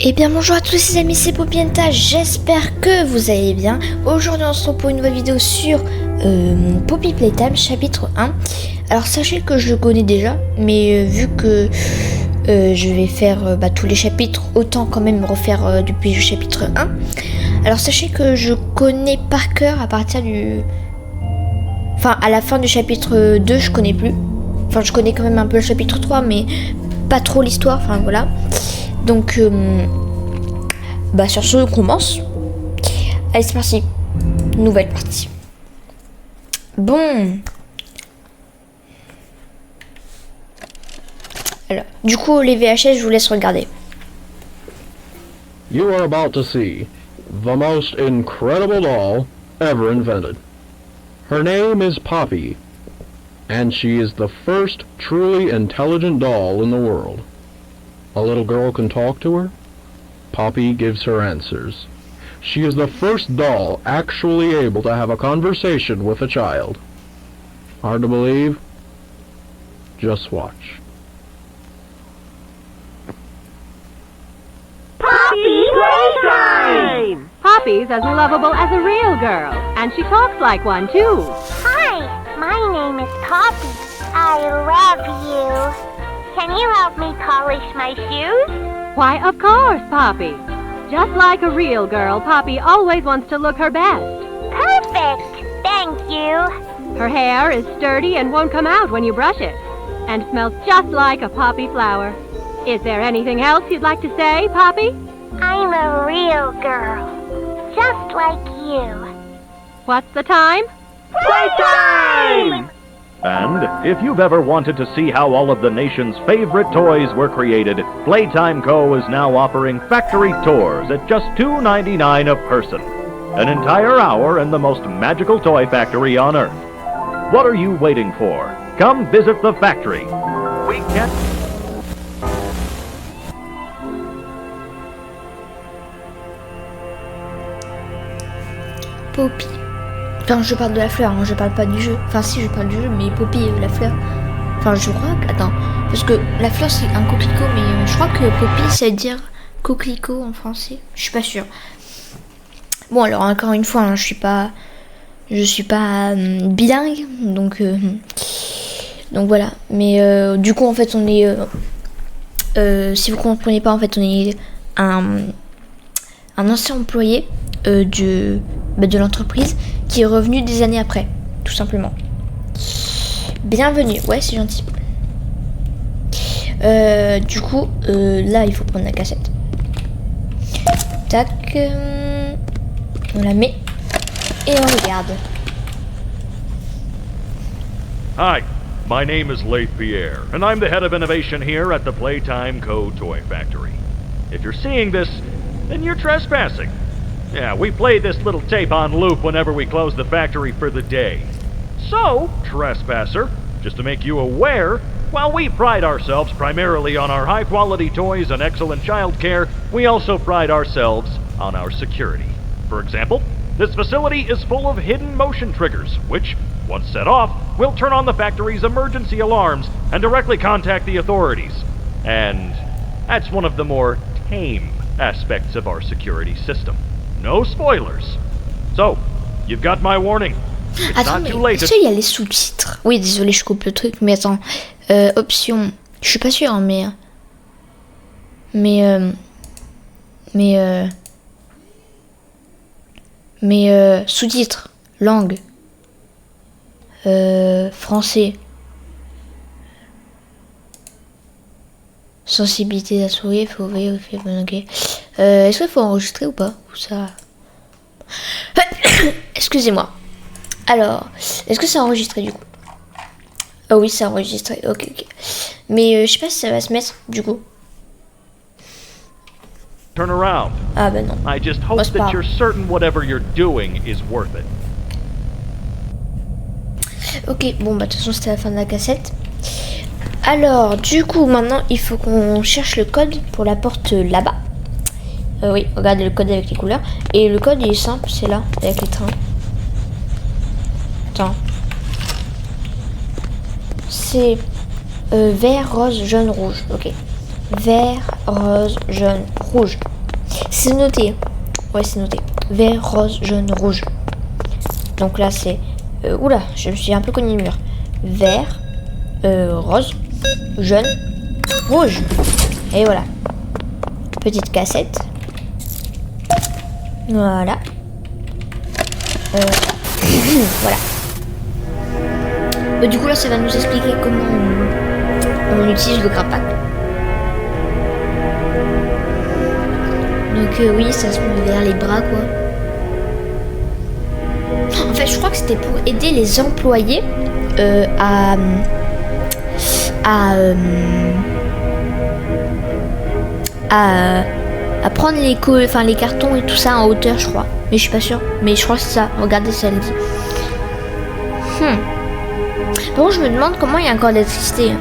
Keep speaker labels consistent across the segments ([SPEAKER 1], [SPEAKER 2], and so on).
[SPEAKER 1] Eh bien bonjour à tous les amis, c'est Popienta, j'espère que vous allez bien. Aujourd'hui on se retrouve pour une nouvelle vidéo sur Poppy Playtime chapitre 1. Alors sachez que je le connais déjà, mais vu que je vais faire tous les chapitres, autant quand même refaire depuis le chapitre 1. Alors sachez que je connais par cœur à partir du... Enfin à la fin du chapitre 2 je connais plus. Enfin je connais quand même un peu le chapitre 3 mais pas trop l'histoire, enfin voilà. Donc, sur ce, on commence. Allez, c'est parti. Nouvelle partie. Bon. Alors, du coup, les VHS, je vous laisse regarder.
[SPEAKER 2] You are about to see the most incredible doll ever invented. Her name is Poppy, and she is the first truly intelligent doll in the world. A little girl can talk to her. Poppy gives her answers. She is the first doll actually able to have a conversation with a child. Hard to believe? Just watch.
[SPEAKER 3] Poppy Playtime!
[SPEAKER 4] Poppy's as lovable as a real girl, and she talks like one too.
[SPEAKER 3] Hi, my name is Poppy. I love you. Can you help me polish my shoes?
[SPEAKER 4] Why, of course, Poppy. Just like a real girl, Poppy always wants to look her best.
[SPEAKER 3] Perfect! Thank you.
[SPEAKER 4] Her hair is sturdy and won't come out when you brush it, and smells just like a poppy flower. Is there anything else you'd like to say, Poppy?
[SPEAKER 3] I'm a real girl. Just like you.
[SPEAKER 4] What's the time?
[SPEAKER 3] Playtime!
[SPEAKER 5] And if you've ever wanted to see how all of the nation's favorite toys were created, Playtime Co. is now offering factory tours at just $2.99 a person. An entire hour in the most magical toy factory on Earth. What are you waiting for? Come visit the factory. We can't...
[SPEAKER 1] Poppy. Enfin, je parle de la fleur, hein, je parle pas du jeu. Enfin, si, je parle du jeu, mais Poppy, la fleur. Enfin, je crois que... Attends. Parce que la fleur, c'est un coquelicot, mais je crois que Poppy, ça veut dire coquelicot en français. Je suis pas sûre. Bon, alors, encore une fois, hein, je suis pas bilingue, donc voilà. Mais du coup, en fait, on est... si vous comprenez pas, en fait, on est un ancien employé de l'entreprise qui est revenu des années après, tout simplement. Bienvenue, ouais, c'est gentil. Du coup, là, il faut prendre la cassette. Tac, on la met et on regarde.
[SPEAKER 5] Hi, my name is Leith Pierre, and I'm the head of innovation here at the Playtime Co. Toy Factory. If you're seeing this, then you're trespassing. Yeah, we play this little tape on loop whenever we close the factory for the day. So, trespasser, just to make you aware, while we pride ourselves primarily on our high-quality toys and excellent child care, we also pride ourselves on our security. For example, this facility is full of hidden motion triggers, which, once set off, will turn on the factory's emergency alarms and directly contact the authorities. And that's one of the more tame aspects of our security system. No spoilers. So, you've got my warning. It's
[SPEAKER 1] Attends,
[SPEAKER 5] not
[SPEAKER 1] mais
[SPEAKER 5] too late.
[SPEAKER 1] est-ce qu'il y a les sous-titres? Oui, désolé, je coupe le truc, mais attends. Option. Je suis pas sûre, mais sous-titres. Langue. Français. Sensibilité de la souris, faut vérifier. Ok. Est-ce qu'il faut enregistrer ou pas? Ou ça... Excusez-moi. Alors, est-ce que c'est enregistré du coup? Ah oui, c'est enregistré. Ok. Mais je sais pas si ça va se mettre du coup.
[SPEAKER 5] Turn around.
[SPEAKER 1] Ah bah non.
[SPEAKER 5] I just hope
[SPEAKER 1] c'est pas
[SPEAKER 5] that you're certain whatever you're doing is worth it.
[SPEAKER 1] Ok, bon bah de toute façon c'était la fin de la cassette. Alors, du coup, maintenant il faut qu'on cherche le code pour la porte là-bas. Oui, regardez le code avec les couleurs. Et le code il est simple, c'est là, avec les trains. Attends. C'est vert, rose, jaune, rouge. Ok. Vert, rose, jaune, rouge. C'est noté. Ouais, c'est noté. Vert, rose, jaune, rouge. Donc là, c'est... oula, je me suis un peu cogné le mur. Vert, rose, jaune, rouge. Et voilà. Petite cassette. Voilà. Voilà. Du coup là ça va nous expliquer comment on utilise le grappack. Donc oui, ça se met derrière les bras quoi. En fait je crois que c'était pour aider les employés à prendre les cartons et tout ça en hauteur, je crois. Mais je suis pas sûre. Mais je crois que c'est ça. Regardez, ça le dit. Par contre, je me demande comment il y a encore d'électricité.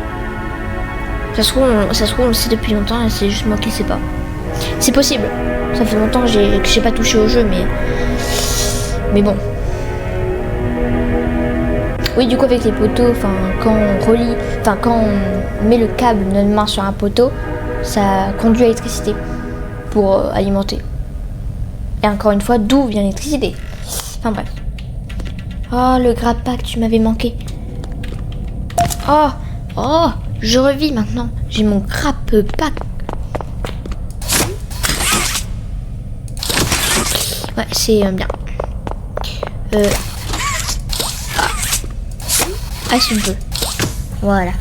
[SPEAKER 1] Ça se trouve, on le sait depuis longtemps et c'est juste moi qui ne sais pas. C'est possible. Ça fait longtemps que j'ai pas touché au jeu, mais bon. Oui, du coup, avec les poteaux, quand on met le câble de notre main sur un poteau, ça conduit à l'électricité pour alimenter. Et encore une fois, d'où vient l'électricité? Enfin bref. Oh, le grappack, tu m'avais manqué. Oh, je revis maintenant. J'ai mon grappack. Ouais, c'est bien. Si je peux. Voilà.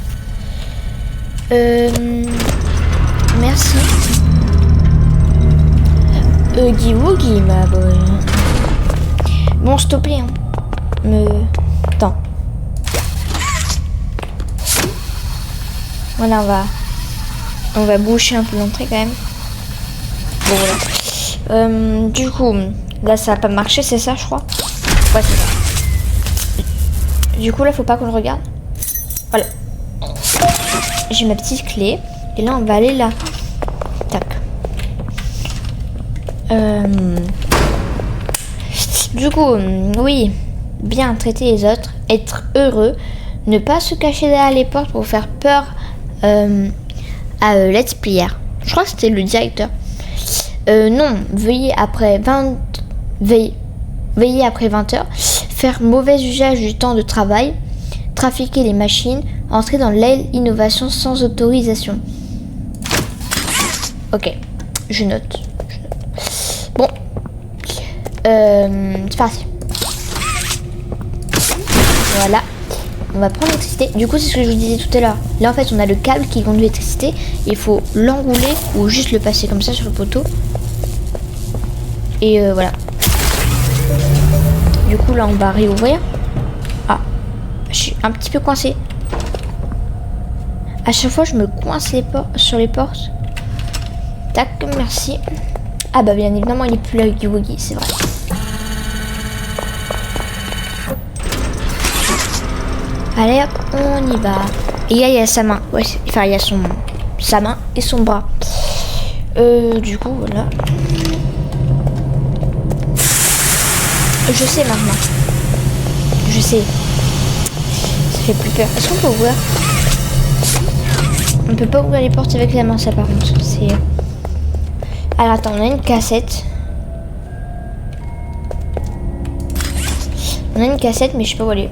[SPEAKER 1] Merci. Huggy Wuggy, ma bonne. Bon, s'il te plaît. Attends. Voilà, on va boucher un peu l'entrée quand même. Bon, voilà. Du coup, là, ça va pas marcher, c'est ça, je crois. Ouais, c'est ça. Du coup, là, faut pas qu'on le regarde. Voilà. J'ai ma petite clé. Et là, on va aller là. Tac. Du coup, oui. Bien traiter les autres. Être heureux. Ne pas se cacher derrière les portes pour faire peur à Let's Player. Je crois que c'était le directeur. Non. Veiller après 20 heures. Faire mauvais usage du temps de travail. Trafiquer les machines. Entrer dans l'innovation sans autorisation. Ok, je note. Bon, c'est parti. Voilà, on va prendre l'électricité. Du coup, c'est ce que je vous disais tout à l'heure. Là, en fait, on a le câble qui conduit l'électricité. Il faut l'enrouler ou juste le passer comme ça sur le poteau. Et voilà. Du coup, là, on va réouvrir. Ah, je suis un petit peu coincée. À chaque fois, je me coince sur les portes. Tac, merci. Ah bah bien évidemment, il est plus là, Huggy Wuggy, c'est vrai. Allez hop, on y va. Et là, il y a sa main. Ouais, enfin, il y a sa main et son bras. Du coup, voilà. Je sais maintenant. Je sais. Ça fait plus peur. Est-ce qu'on peut ouvrir? On peut pas ouvrir les portes avec la main, ça par contre. C'est... Alors attends, on a une cassette. On a une cassette, mais je sais pas où elle est.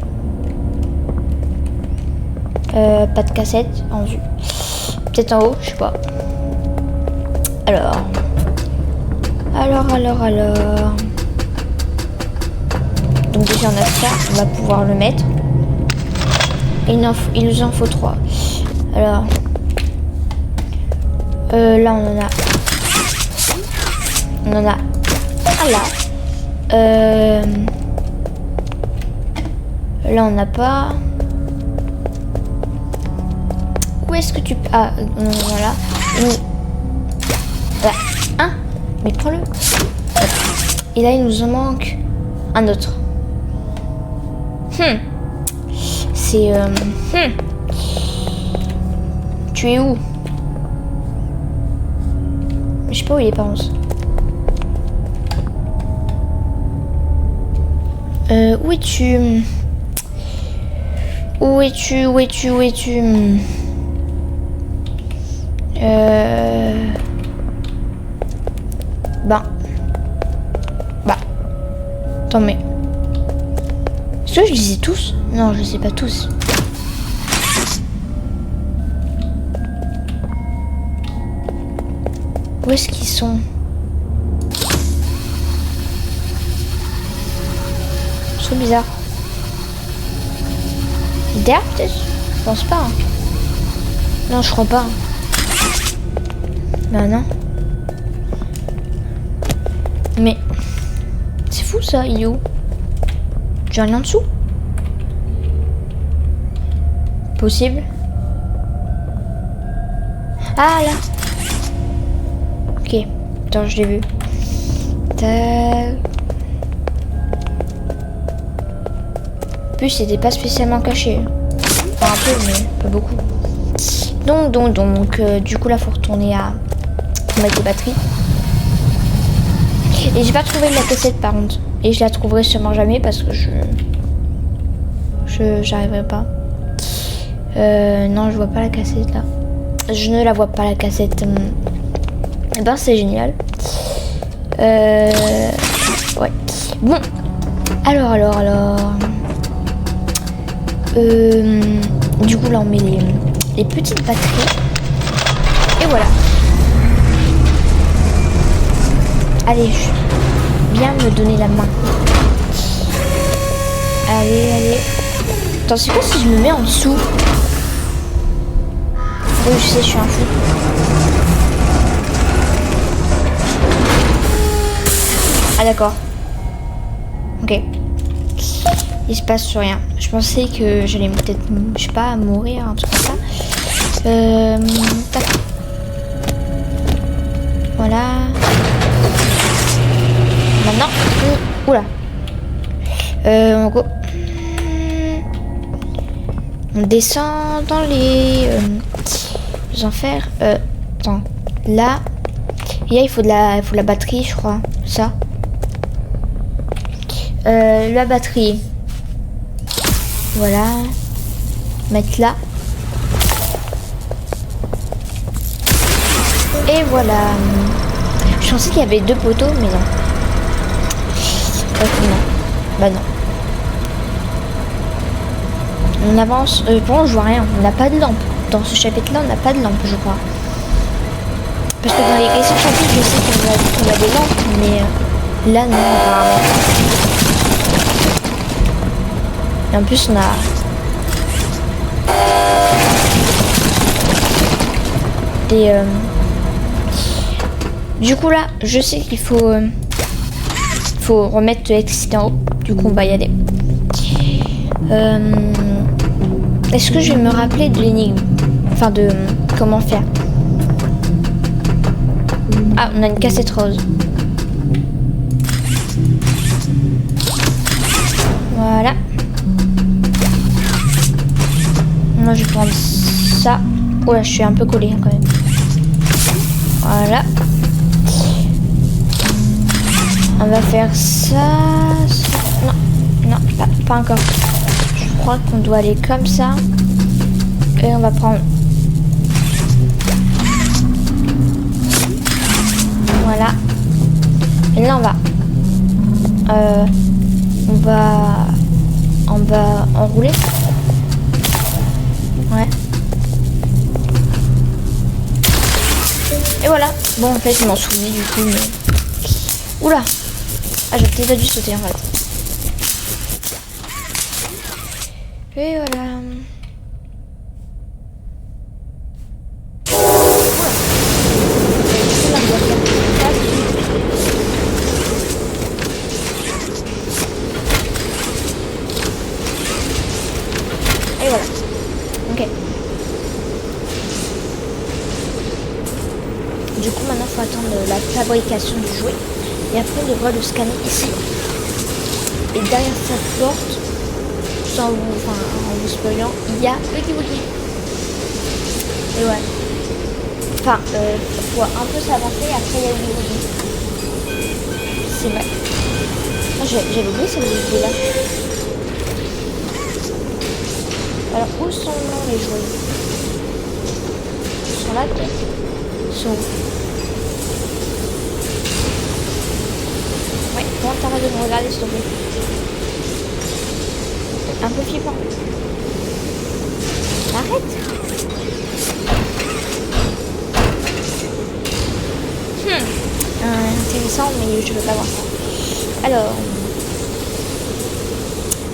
[SPEAKER 1] Pas de cassette en vue. Peut-être en haut, je sais pas. Alors. Donc déjà on a ça, on va pouvoir le mettre. Et il nous en faut 3. Alors. Là on en a un là. Là on n'a pas. Où est-ce que tu... Ah, voilà. Là, un. Mais prends-le. Et là il nous en manque un autre. C'est... Tu es où? Je sais pas où il est par contre. Où es-tu? Où es-tu? Bah. Attends, mais... Est-ce que je les ai tous? Non, je les ai pas tous. Où est-ce qu'ils sont? C'est bizarre. Derrière peut-être? Je pense pas. Hein. Non, je crois pas. Bah non. Mais... C'est fou ça, il est où? J'ai rien en dessous? Possible? Ah là! Ok, attends, je l'ai vu. Tac. En plus, c'était pas spécialement caché. Enfin, un peu, mais pas beaucoup. Donc, du coup, là, faut retourner à mettre les batteries. Et j'ai pas trouvé la cassette, par contre. Et je la trouverai sûrement jamais parce que j'arriverai pas. Non, je vois pas la cassette, là. Je ne la vois pas, la cassette. Eh ben, c'est génial. Ouais. Bon. Alors. Du coup, là, on met les petites batteries. Et voilà. Allez, viens me donner la main. Allez. Attends, c'est quoi si je me mets en dessous? Oui, je sais, je suis un fou. Ah d'accord. Ok. Il se passe rien. Je pensais que j'allais peut-être, je sais pas, mourir, un truc comme ça. Tac. Voilà. Maintenant. Oula. On descend dans les enfers. Attends. Là. Et là, il faut de la batterie, je crois. Ça. La batterie. Voilà. Mettre là. Et voilà. Je pensais qu'il y avait 2 poteaux, mais non. Non. Bah non. On avance. Bon, je vois rien. On n'a pas de lampe. Dans ce chapitre-là, on n'a pas de lampe, je crois. Parce que dans les questions chapitres, je sais qu'on a des lampes, mais là, non, apparemment. Et en plus, on a... des... Du coup, là, je sais qu'il faut... faut remettre l'électricité en haut. Du coup, on va y aller. Est-ce que je vais me rappeler de l'énigme? Enfin, de... comment faire? Ah, on a une cassette rose. Voilà. Moi, je vais prendre ça. Oh là, je suis un peu collée quand même. Voilà. On va faire ça. Non, pas encore. Je crois qu'on doit aller comme ça. Et on va prendre... Voilà. Et là, on va enrouler. Ouais. Et voilà. Bon, en fait, je m'en souvenais du coup, mais... Oula. Ah, j'ai peut-être dû sauter, en fait. Et voilà. Et voilà. Ok. Du coup, maintenant, il faut attendre la fabrication du jouet. Et après, on devra le scanner ici. Et derrière cette porte, en vous spoilant, il y a Wiki Wiki. Et ouais. Enfin, faut un peu s'avancer et après il y a Wiki Wiki. C'est vrai. Oh, j'avais oublié ce Wiki là. Alors, où sont les jouets? Ils sont là peut-être? Ils sont où? Comment t'arrêtes de me regarder s'il te plaît? Un peu flippant. Arrête. Intéressant, mais je veux pas voir ça. Alors.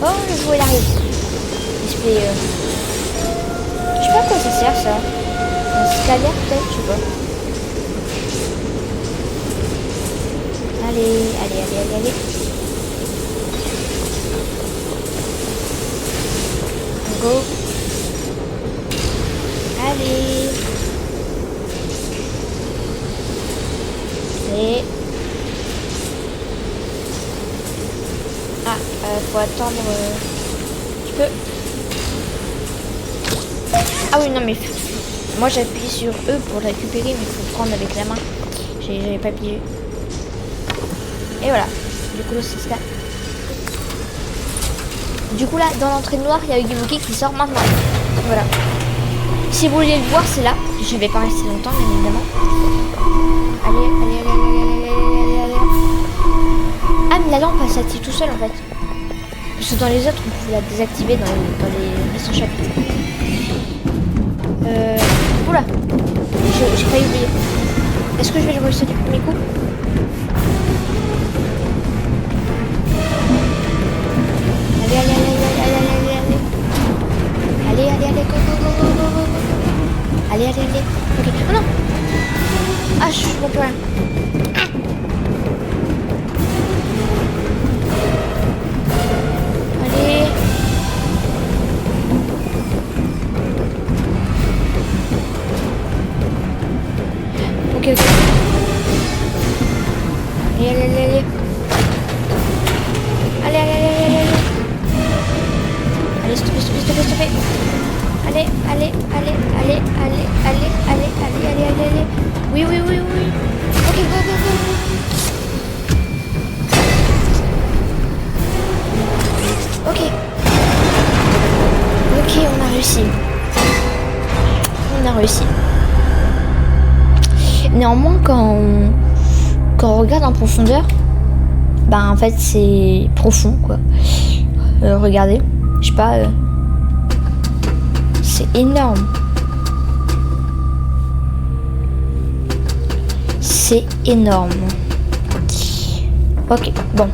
[SPEAKER 1] Oh, le jouet il arrive. Display. Je sais pas à quoi ça sert ça. Un scalaire peut-être, je sais pas. Allez. Go. Allez. Et... Ah, faut attendre... Tu peux... Ah oui, non mais... Moi j'appuie sur E pour le récupérer, mais il faut prendre avec la main. J'avais pas appuyé. Et voilà. Du coup, c'est ça. Du coup là, dans l'entrée noire, il y a Huggy Wuggy qui sort maintenant. Voilà. Si vous voulez le voir, c'est là. Je vais pas rester longtemps, bien évidemment. Allez. Ah, mais la lampe, elle s'active tout seul en fait. Parce que dans les autres, on pouvait la désactiver dans les missions chapitres. Oula. J'ai failli oublier. Est-ce que je vais le réussir du premier coup? Allez, go. Allez. Ok. Oh non. Ah, je vois plus rien. Allez. Ok. Allez. Allez, stop. Allez. Oui. Ok, go. Ok, on a réussi. Néanmoins, quand on regarde en profondeur, bah en fait c'est profond quoi. Regardez, je sais pas, c'est énorme. C'est énorme. Ok, bon.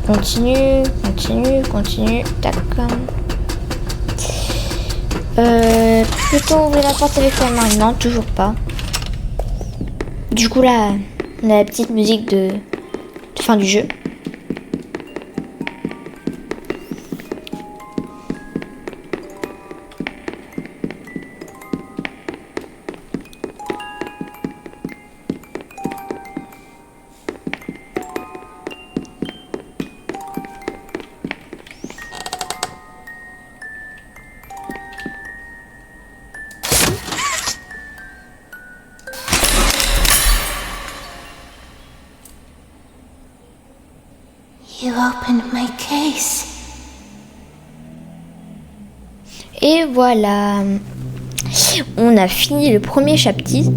[SPEAKER 1] Continue. Tac. Peut-on ouvrir la porte avec la main? Non, toujours pas. Du coup là, on a la petite musique de fin du jeu.
[SPEAKER 3] You opened my case.
[SPEAKER 1] Et voilà. On a fini le premier chapitre.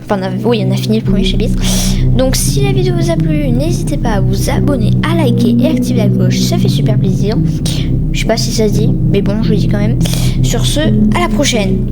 [SPEAKER 1] Enfin, on a fini le premier chapitre. Donc, si la vidéo vous a plu, n'hésitez pas à vous abonner, à liker et activer la cloche. Ça fait super plaisir. Je sais pas si ça se dit, mais bon, je le dis quand même. Sur ce, à la prochaine.